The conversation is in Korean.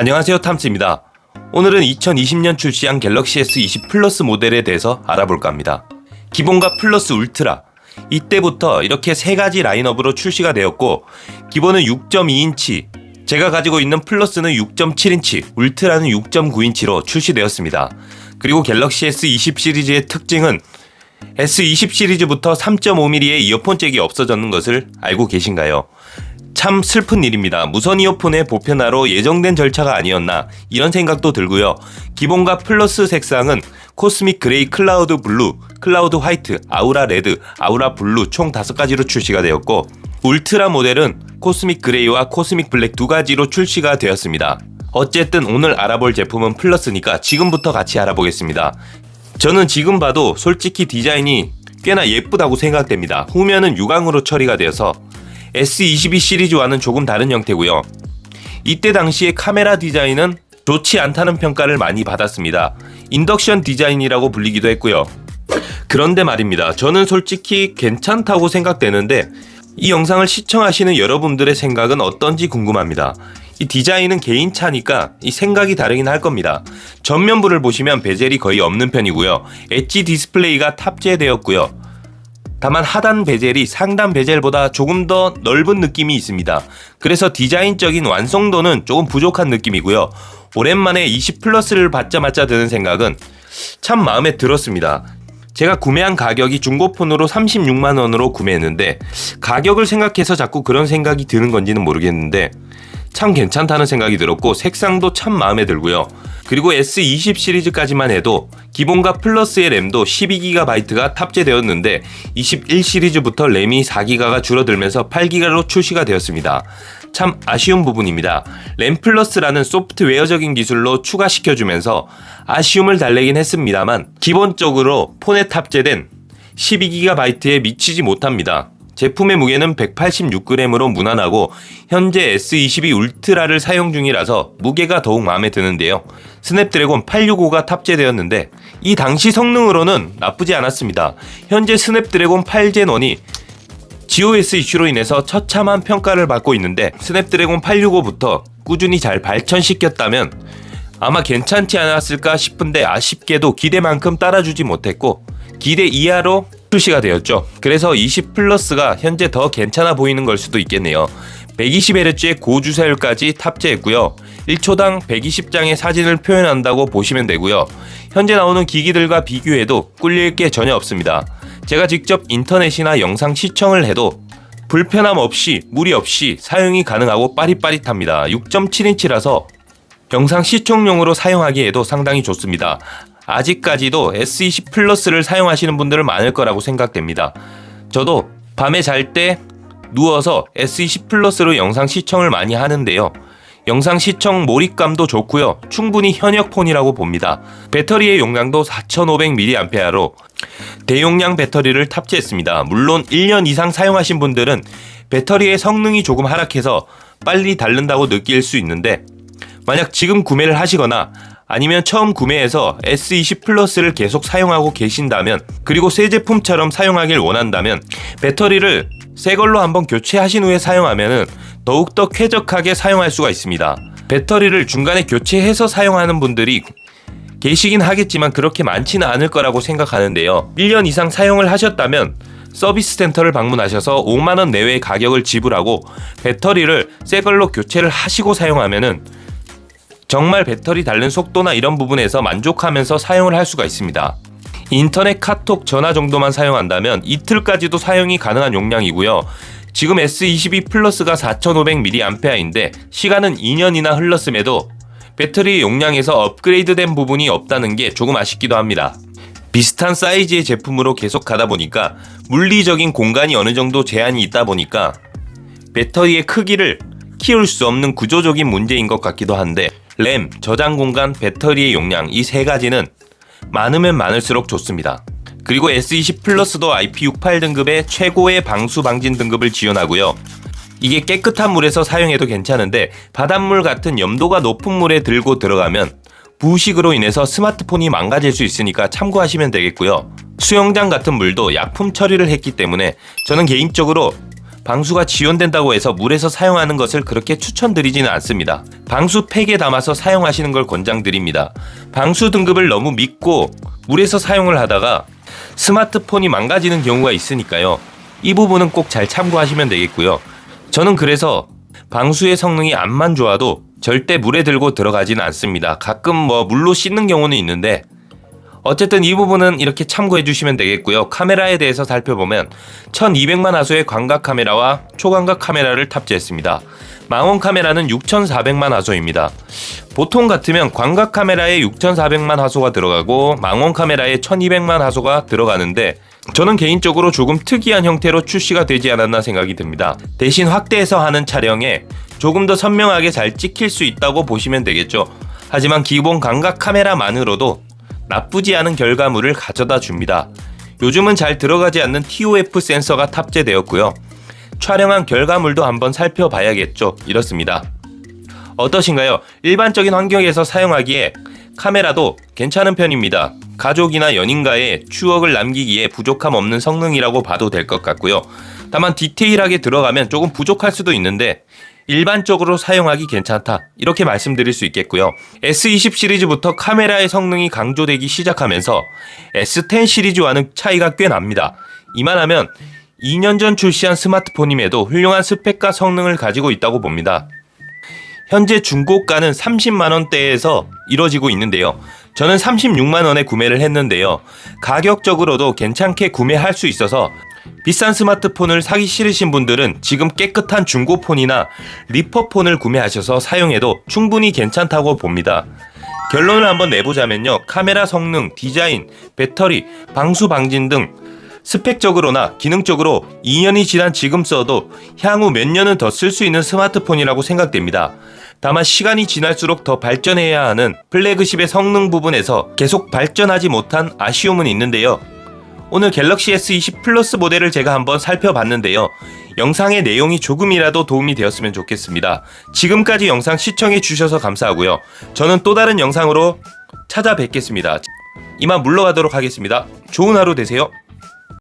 안녕하세요, 탐스입니다. 오늘은 2020년 출시한 갤럭시 S20 플러스 모델에 대해서 알아볼까 합니다. 기본과 플러스 울트라, 이때부터 이렇게 세 가지 라인업으로 출시가 되었고, 기본은 6.2인치, 제가 가지고 있는 플러스는 6.7인치, 울트라는 6.9인치로 출시되었습니다. 그리고 갤럭시 S20 시리즈의 특징은 S20 시리즈부터 3.5mm의 이어폰 잭이 없어졌는 것을 알고 계신가요? 참 슬픈 일입니다. 무선 이어폰의 보편화로 예정된 절차가 아니었나 이런 생각도 들고요. 기본과 플러스 색상은 코스믹 그레이, 클라우드 블루, 클라우드 화이트, 아우라 레드, 아우라 블루 총 5가지로 출시가 되었고, 울트라 모델은 코스믹 그레이와 코스믹 블랙 2가지로 출시가 되었습니다. 어쨌든 오늘 알아볼 제품은 플러스니까 지금부터 같이 알아보겠습니다. 저는 지금 봐도 솔직히 디자인이 꽤나 예쁘다고 생각됩니다. 후면은 유광으로 처리가 되어서 S22 시리즈와는 조금 다른 형태고요. 이때 당시의 카메라 디자인은 좋지 않다는 평가를 많이 받았습니다. 인덕션 디자인이라고 불리기도 했고요. 그런데 말입니다. 저는 솔직히 괜찮다고 생각되는데 이 영상을 시청하시는 여러분들의 생각은 어떤지 궁금합니다. 이 디자인은 개인차니까 이 생각이 다르긴 할 겁니다. 전면부를 보시면 베젤이 거의 없는 편이고요. 엣지 디스플레이가 탑재되었고요. 다만 하단 베젤이 상단 베젤보다 조금 더 넓은 느낌이 있습니다. 그래서 디자인적인 완성도는 조금 부족한 느낌이고요. 오랜만에 20 플러스를 받자마자 드는 생각은 참 마음에 들었습니다. 제가 구매한 가격이 중고폰으로 36만원으로 구매했는데 가격을 생각해서 자꾸 그런 생각이 드는 건지는 모르겠는데 참 괜찮다는 생각이 들었고, 색상도 참 마음에 들고요. 그리고 S20 시리즈까지만 해도 기본과 플러스의 램도 12GB가 탑재되었는데 21 시리즈부터 램이 4GB가 줄어들면서 8GB로 출시가 되었습니다. 참 아쉬운 부분입니다. 램 플러스라는 소프트웨어적인 기술로 추가시켜주면서 아쉬움을 달래긴 했습니다만 기본적으로 폰에 탑재된 12GB에 미치지 못합니다. 제품의 무게는 186g으로 무난하고 현재 S22 울트라를 사용 중이라서 무게가 더욱 마음에 드는데요. 스냅드래곤 865가 탑재되었는데 이 당시 성능으로는 나쁘지 않았습니다. 현재 스냅드래곤 8젠1이 GOS 이슈로 인해서 처참한 평가를 받고 있는데 스냅드래곤 865부터 꾸준히 잘 발전시켰다면 아마 괜찮지 않았을까 싶은데 아쉽게도 기대만큼 따라주지 못했고 기대 이하로 출시가 되었죠. 그래서 20 플러스가 현재 더 괜찮아 보이는 걸 수도 있겠네요. 120Hz의 고주사율까지 탑재했고요. 1초당 120장의 사진을 표현한다고 보시면 되고요. 현재 나오는 기기들과 비교해도 꿀릴 게 전혀 없습니다. 제가 직접 인터넷이나 영상 시청을 해도 불편함 없이 무리 없이 사용이 가능하고 빠릿빠릿합니다. 6.7인치라서 영상 시청용으로 사용하기에도 상당히 좋습니다. 아직까지도 S20 플러스를 사용하시는 분들은 많을 거라고 생각됩니다. 저도 밤에 잘 때 누워서 S20 플러스로 영상 시청을 많이 하는데요. 영상 시청 몰입감도 좋고요. 충분히 현역 폰이라고 봅니다. 배터리의 용량도 4500mAh로 대용량 배터리를 탑재했습니다. 물론 1년 이상 사용하신 분들은 배터리의 성능이 조금 하락해서 빨리 닳는다고 느낄 수 있는데, 만약 지금 구매를 하시거나 아니면 처음 구매해서 S20 플러스를 계속 사용하고 계신다면, 그리고 새 제품처럼 사용하길 원한다면 배터리를 새 걸로 한번 교체하신 후에 사용하면 더욱더 쾌적하게 사용할 수가 있습니다. 배터리를 중간에 교체해서 사용하는 분들이 계시긴 하겠지만 그렇게 많지는 않을 거라고 생각하는데요. 1년 이상 사용을 하셨다면 서비스 센터를 방문하셔서 5만원 내외의 가격을 지불하고 배터리를 새 걸로 교체를 하시고 사용하면 정말 배터리 닳는 속도나 이런 부분에서 만족하면서 사용을 할 수가 있습니다. 인터넷, 카톡, 전화 정도만 사용한다면 이틀까지도 사용이 가능한 용량이고요. 지금 S22 플러스가 4500mAh인데 시간은 2년이나 흘렀음에도 배터리 용량에서 업그레이드된 부분이 없다는 게 조금 아쉽기도 합니다. 비슷한 사이즈의 제품으로 계속 가다 보니까 물리적인 공간이 어느 정도 제한이 있다 보니까 배터리의 크기를 키울 수 없는 구조적인 문제인 것 같기도 한데, 램, 저장 공간, 배터리의 용량 이 세 가지는 많으면 많을수록 좋습니다. 그리고 S20 플러스도 IP68 등급의 최고의 방수 방진 등급을 지원하고요. 이게 깨끗한 물에서 사용해도 괜찮은데 바닷물 같은 염도가 높은 물에 들고 들어가면 부식으로 인해서 스마트폰이 망가질 수 있으니까 참고하시면 되겠고요. 수영장 같은 물도 약품 처리를 했기 때문에 저는 개인적으로 방수가 지원된다고 해서 물에서 사용하는 것을 그렇게 추천드리지는 않습니다. 방수 팩에 담아서 사용하시는 걸 권장드립니다. 방수 등급을 너무 믿고 물에서 사용을 하다가 스마트폰이 망가지는 경우가 있으니까요. 이 부분은 꼭 잘 참고하시면 되겠고요. 저는 그래서 방수의 성능이 암만 좋아도 절대 물에 들고 들어가지는 않습니다. 가끔 물로 씻는 경우는 있는데 어쨌든 이 부분은 이렇게 참고해 주시면 되겠고요. 카메라에 대해서 살펴보면 1200만 화소의 광각 카메라와 초광각 카메라를 탑재했습니다. 망원 카메라는 6400만 화소입니다. 보통 같으면 광각 카메라에 6400만 화소가 들어가고 망원 카메라에 1200만 화소가 들어가는데 저는 개인적으로 조금 특이한 형태로 출시가 되지 않았나 생각이 듭니다. 대신 확대해서 하는 촬영에 조금 더 선명하게 잘 찍힐 수 있다고 보시면 되겠죠. 하지만 기본 광각 카메라만으로도 나쁘지 않은 결과물을 가져다 줍니다. 요즘은 잘 들어가지 않는 TOF 센서가 탑재되었고요. 촬영한 결과물도 한번 살펴봐야겠죠. 이렇습니다. 어떠신가요? 일반적인 환경에서 사용하기에 카메라도 괜찮은 편입니다. 가족이나 연인과의 추억을 남기기에 부족함 없는 성능이라고 봐도 될 것 같고요. 다만 디테일하게 들어가면 조금 부족할 수도 있는데 일반적으로 사용하기 괜찮다 이렇게 말씀드릴 수 있겠고요. S20 시리즈부터 카메라의 성능이 강조되기 시작하면서 S10 시리즈와는 차이가 꽤 납니다. 이만하면 2년 전 출시한 스마트폰임에도 훌륭한 스펙과 성능을 가지고 있다고 봅니다. 현재 중고가는 30만원대에서 이뤄지고 있는데요. 저는 36만원에 구매를 했는데요. 가격적으로도 괜찮게 구매할 수 있어서 비싼 스마트폰을 사기 싫으신 분들은 지금 깨끗한 중고폰이나 리퍼폰을 구매하셔서 사용해도 충분히 괜찮다고 봅니다. 결론을 한번 내보자면요. 카메라 성능, 디자인, 배터리, 방수 방진 등 스펙적으로나 기능적으로 2년이 지난 지금 써도 향후 몇 년은 더 쓸 수 있는 스마트폰이라고 생각됩니다. 다만 시간이 지날수록 더 발전해야 하는 플래그십의 성능 부분에서 계속 발전하지 못한 아쉬움은 있는데요. 오늘 갤럭시 S20 플러스 모델을 제가 한번 살펴봤는데요. 영상의 내용이 조금이라도 도움이 되었으면 좋겠습니다. 지금까지 영상 시청해 주셔서 감사하고요. 저는 또 다른 영상으로 찾아뵙겠습니다. 이만 물러가도록 하겠습니다. 좋은 하루 되세요.